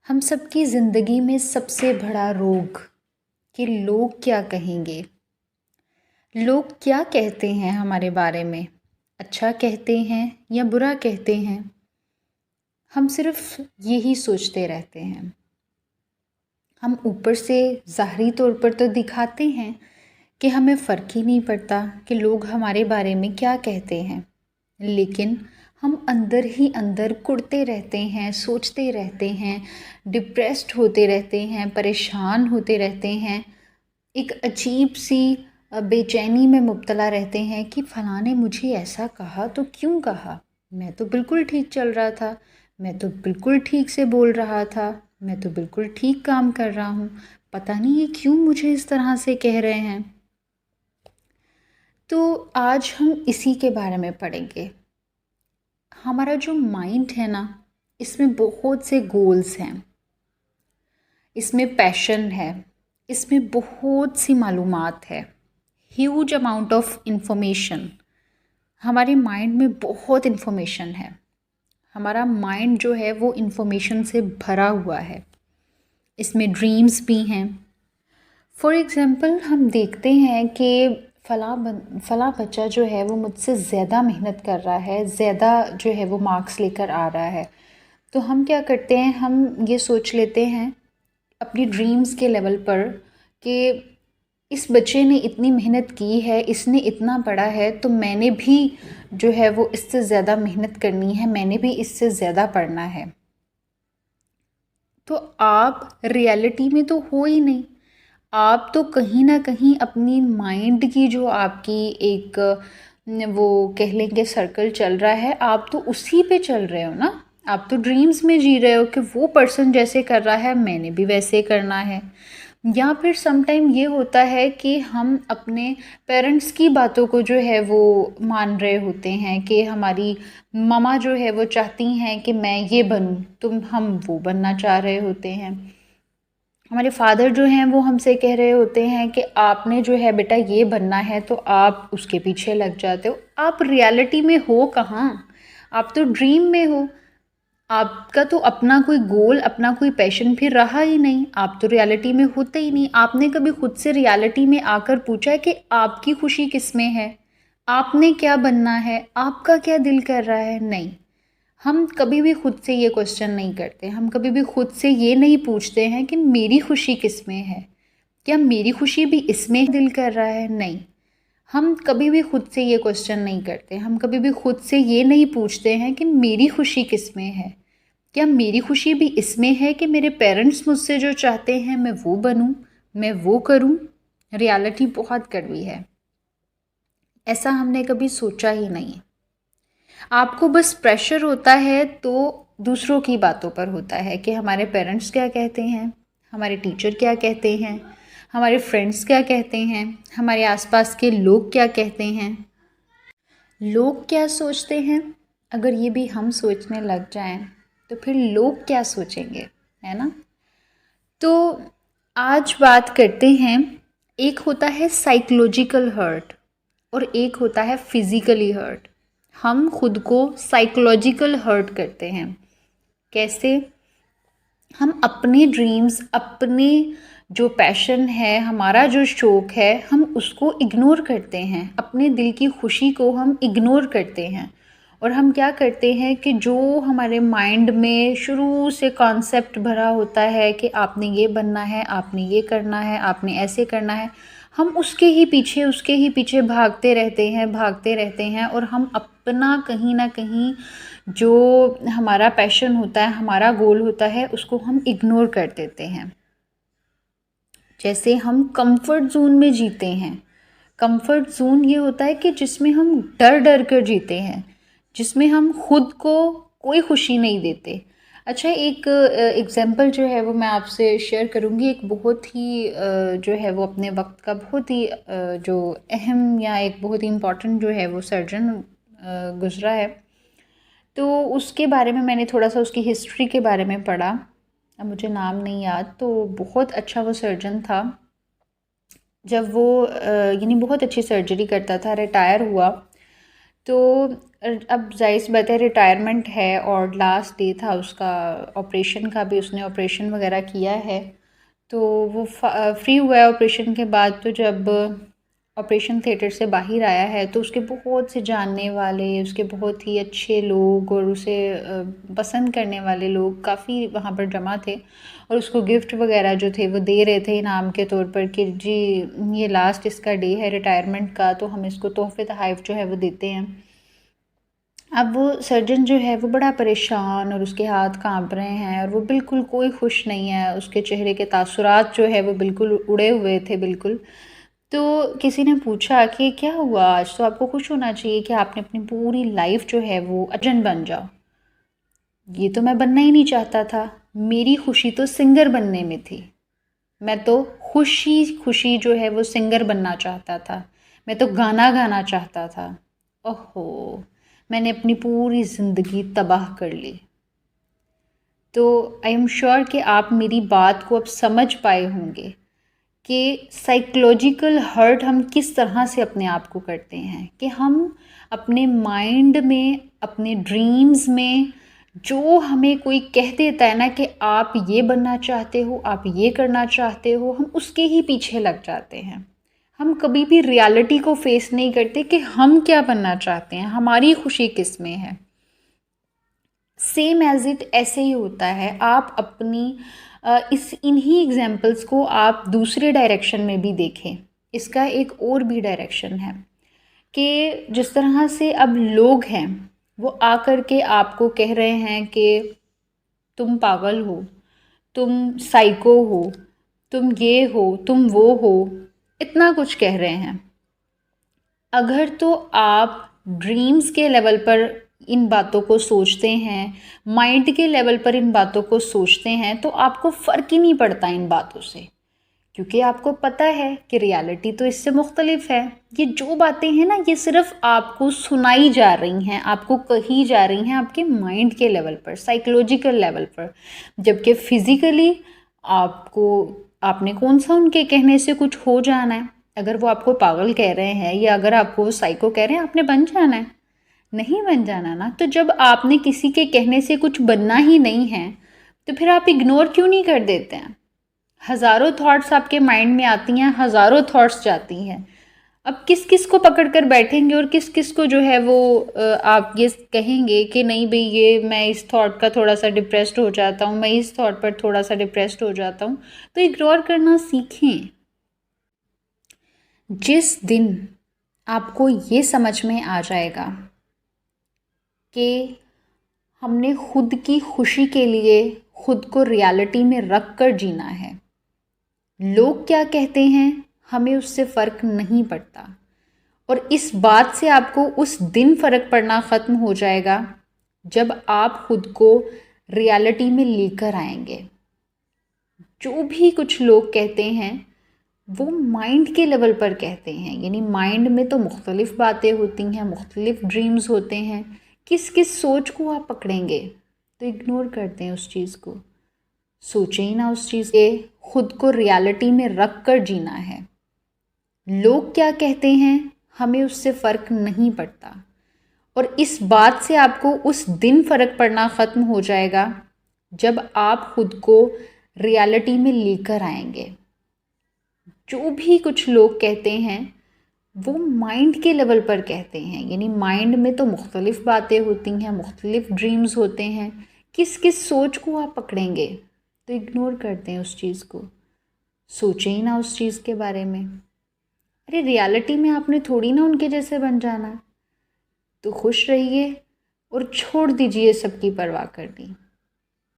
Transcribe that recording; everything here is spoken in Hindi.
हम सबकी ज़िंदगी में सबसे बड़ा रोग कि लोग क्या कहेंगे। लोग क्या कहते हैं हमारे बारे में, अच्छा कहते हैं या बुरा कहते हैं। हम सिर्फ यही सोचते रहते हैं। हम ऊपर से ज़ाहरी तौर पर तो दिखाते हैं कि हमें फ़र्क ही नहीं पड़ता कि लोग हमारे बारे में क्या कहते हैं, लेकिन हम अंदर ही अंदर कुढ़ते रहते हैं, सोचते रहते हैं, डिप्रेस्ड होते रहते हैं, परेशान होते रहते हैं। एक अजीब सी बेचैनी में मुब्तला रहते हैं कि फ़लाँ ने मुझे ऐसा कहा तो क्यों कहा? मैं तो बिल्कुल ठीक चल रहा था, मैं तो बिल्कुल ठीक से बोल रहा था, मैं तो बिल्कुल ठीक काम कर रहा हूँ, पता नहीं ये क्यों मुझे इस तरह से कह रहे हैं। तो आज हम इसी के बारे में पढ़ेंगे। हमारा जो माइंड है ना, इसमें बहुत से गोल्स हैं, इसमें पैशन है, इसमें बहुत सी मालूमात है, ह्यूज अमाउंट ऑफ इंफॉर्मेशन। हमारे माइंड में बहुत इंफॉर्मेशन है। हमारा माइंड जो है वो इंफॉर्मेशन से भरा हुआ है। इसमें ड्रीम्स भी हैं। फॉर एग्ज़ाम्पल हम देखते हैं कि फ़लाँ बच्चा जो है वो मुझसे ज़्यादा मेहनत कर रहा है, ज़्यादा जो है वो मार्क्स लेकर आ रहा है। तो हम क्या करते हैं, हम ये सोच लेते हैं अपनी ड्रीम्स के लेवल पर कि इस बच्चे ने इतनी मेहनत की है, इसने इतना पढ़ा है, तो मैंने भी जो है वो इससे ज़्यादा मेहनत करनी है, मैंने भी इससे ज़्यादा पढ़ना है। तो आप रियलिटी में तो हो ही नहीं। आप तो कहीं ना कहीं अपनी माइंड की जो आपकी एक वो कह लेंगे सर्कल चल रहा है, आप तो उसी पे चल रहे हो ना। आप तो ड्रीम्स में जी रहे हो कि वो पर्सन जैसे कर रहा है मैंने भी वैसे करना है। या फिर समटाइम ये होता है कि हम अपने पेरेंट्स की बातों को जो है वो मान रहे होते हैं कि हमारी ममा जो है वो चाहती हैं कि मैं ये बनूं, तो हम वो बनना चाह रहे होते हैं। हमारे फादर जो हैं वो हमसे कह रहे होते हैं कि आपने जो है बेटा ये बनना है, तो आप उसके पीछे लग जाते हो। आप रियलिटी में हो कहाँ? आप तो ड्रीम में हो। आपका तो अपना कोई गोल, अपना कोई पैशन फिर रहा ही नहीं। आप तो रियलिटी में होते ही नहीं। आपने कभी खुद से रियलिटी में आकर पूछा है कि आपकी खुशी किस में है, आपने क्या बनना है, आपका क्या दिल कर रहा है? नहीं। हम कभी भी खुद से ये क्वेश्चन नहीं करते। हम कभी भी खुद से ये नहीं पूछते हैं कि मेरी खुशी किस में है, क्या मेरी खुशी भी इसमें दिल कर रहा है? नहीं। हम कभी भी खुद से ये क्वेश्चन नहीं करते। हम कभी भी खुद से ये नहीं पूछते हैं कि मेरी खुशी किस में है, क्या मेरी खुशी भी इसमें है कि मेरे पेरेंट्स मुझसे जो चाहते हैं मैं वो बनूं, मैं वो करूं। रियलिटी बहुत कड़वी है। ऐसा हमने कभी सोचा ही नहीं। आपको बस प्रेशर होता है तो दूसरों की बातों पर होता है कि हमारे पेरेंट्स क्या कहते हैं, हमारे टीचर क्या कहते हैं, हमारे फ्रेंड्स क्या कहते हैं, हमारे आसपास के लोग क्या कहते हैं। लोग क्या सोचते हैं, अगर ये भी हम सोचने लग जाएं तो फिर लोग क्या सोचेंगे, है ना। तो आज बात करते हैं, एक होता है साइकोलॉजिकल हर्ट और एक होता है फिज़िकली हर्ट। हम खुद को साइकोलॉजिकल हर्ट करते हैं। कैसे? हम अपने ड्रीम्स, अपने जो पैशन है, हमारा जो शौक़ है, हम उसको इग्नोर करते हैं। अपने दिल की खुशी को हम इग्नोर करते हैं और हम क्या करते हैं कि जो हमारे माइंड में शुरू से कॉन्सेप्ट भरा होता है कि आपने ये बनना है, आपने ये करना है, आपने ऐसे करना है, हम उसके ही पीछे भागते रहते हैं और हम अपना कहीं ना कहीं जो हमारा पैशन होता है, हमारा गोल होता है, उसको हम इग्नोर कर देते हैं। जैसे हम कंफर्ट जोन में जीते हैं। कंफर्ट जोन ये होता है कि जिसमें हम डर डर कर जीते हैं, जिसमें हम खुद को कोई खुशी नहीं देते। अच्छा, एक एग्ज़ाम्पल जो है वो मैं आपसे शेयर करूँगी। एक बहुत ही जो है वो अपने वक्त का बहुत ही जो अहम या एक बहुत ही इम्पॉर्टेंट जो है वो सर्जन गुज़रा है। तो उसके बारे में मैंने थोड़ा सा उसकी हिस्ट्री के बारे में पढ़ा। अब मुझे नाम नहीं याद। तो बहुत अच्छा वो सर्जन था। जब वो यानी बहुत अच्छी सर्जरी करता था, रिटायर हुआ तो अब ज़ाहिर सी बात है, रिटायरमेंट है और लास्ट डे था उसका ऑपरेशन का भी, उसने ऑपरेशन वगैरह किया है। तो वो फ्री हुआ है ऑपरेशन के बाद। तो जब ऑपरेशन थिएटर से बाहर आया है तो उसके बहुत से जानने वाले, उसके बहुत ही अच्छे लोग और उसे पसंद करने वाले लोग काफ़ी वहाँ पर जमा थे और उसको गिफ्ट वगैरह जो थे वो दे रहे थे इनाम के तौर पर कि जी ये लास्ट इसका डे है रिटायरमेंट का, तो हम इसको तोहफ़े तोहफ़ जो है वो देते हैं। अब वो सर्जन जो है वो बड़ा परेशान और उसके हाथ कांप रहे हैं और वो बिल्कुल कोई खुश नहीं है, उसके चेहरे के तासुरात जो है वो बिल्कुल उड़े हुए थे बिल्कुल। तो किसी ने पूछा कि क्या हुआ, आज तो आपको खुश होना चाहिए कि आपने अपनी पूरी लाइफ जो है वो अर्जन बन जाओ। ये तो मैं बनना ही नहीं चाहता था, मेरी खुशी तो सिंगर बनने में थी। मैं तो खुशी खुशी जो है वो सिंगर बनना चाहता था, मैं तो गाना गाना चाहता था। ओहो, मैंने अपनी पूरी ज़िंदगी तबाह कर ली। तो आई एम श्योर कि आप मेरी बात को अब समझ पाए होंगे कि साइकोलॉजिकल हर्ट हम किस तरह से अपने आप को करते हैं, कि हम अपने माइंड में, अपने ड्रीम्स में जो हमें कोई कह देता है ना कि आप ये बनना चाहते हो, आप ये करना चाहते हो, हम उसके ही पीछे लग जाते हैं। हम कभी भी रियलिटी को फेस नहीं करते कि हम क्या बनना चाहते हैं, हमारी खुशी किस में है। सेम एज इट ऐसे ही होता है। आप अपनी इन्हीं एग्जाम्पल्स को आप दूसरे डायरेक्शन में भी देखें। इसका एक और भी डायरेक्शन है कि जिस तरह से अब लोग हैं वो आकर के आपको कह रहे हैं कि तुम पागल हो, तुम साइको हो, तुम ये हो, तुम वो हो, इतना कुछ कह रहे हैं। अगर तो आप ड्रीम्स के लेवल पर इन बातों को सोचते हैं, माइंड के लेवल पर इन बातों को सोचते हैं, तो आपको फ़र्क ही नहीं पड़ता इन बातों से, क्योंकि आपको पता है कि रियलिटी तो इससे मुख्तलिफ है। ये जो बातें हैं ना, ये सिर्फ आपको सुनाई जा रही हैं, आपको कही जा रही हैं आपके माइंड के लेवल पर, साइकोलॉजिकल लेवल पर। जबकि फ़िज़िकली आपको, आपने कौन सा उनके कहने से कुछ हो जाना है। अगर वो आपको पागल कह रहे हैं या अगर आपको साइको कह रहे हैं, आपने बन जाना है? नहीं बन जाना ना। तो जब आपने किसी के कहने से कुछ बनना ही नहीं है, तो फिर आप इग्नोर क्यों नहीं कर देते हैं? हज़ारों थॉट्स आपके माइंड में आती हैं, हज़ारों थॉट्स जाती हैं। अब किस किस को पकड़ कर बैठेंगे और किस किस को जो है वो आप ये कहेंगे कि नहीं भाई, ये मैं इस थॉट का थोड़ा सा डिप्रेस्ड हो जाता हूँ, मैं इस थॉट पर थोड़ा सा डिप्रेस्ड हो जाता हूँ। तो इग्नोर करना सीखें। जिस दिन आपको ये समझ में आ जाएगा कि हमने खुद की खुशी के लिए खुद को रियलिटी में रख कर जीना है, लोग क्या कहते हैं हमें उससे फ़र्क नहीं पड़ता, और इस बात से आपको उस दिन फ़र्क पड़ना ख़त्म हो जाएगा जब आप खुद को रियलिटी में लेकर आएंगे। जो भी कुछ लोग कहते हैं वो माइंड के लेवल पर कहते हैं, यानी माइंड में तो मुख्तलिफ़ बातें होती हैं, मुख्तलिफ़ ड्रीम्स होते हैं। किस किस सोच को आप पकड़ेंगे? तो इग्नोर करते हैं उस चीज़ को, सोचें ही ना उस चीज़ के, खुद को रियलिटी में रख कर जीना है। लोग क्या कहते हैं हमें उससे फ़र्क नहीं पड़ता, और इस बात से आपको उस दिन फ़र्क पड़ना ख़त्म हो जाएगा जब आप खुद को रियलिटी में लेकर आएंगे। जो भी कुछ लोग कहते हैं वो माइंड के लेवल पर कहते हैं, यानी माइंड में तो मुख्तलिफ़ बातें होती हैं, मुख्तलिफ़ ड्रीम्स होते हैं। किस किस सोच को आप पकड़ेंगे? तो इग्नोर करते हैं उस चीज़ को, सोचें ही ना उस चीज़ के बारे में। अरे रियलिटी में आपने थोड़ी ना उनके जैसे बन जाना। तो खुश रहिए और छोड़ दीजिए सबकी परवाह करनी।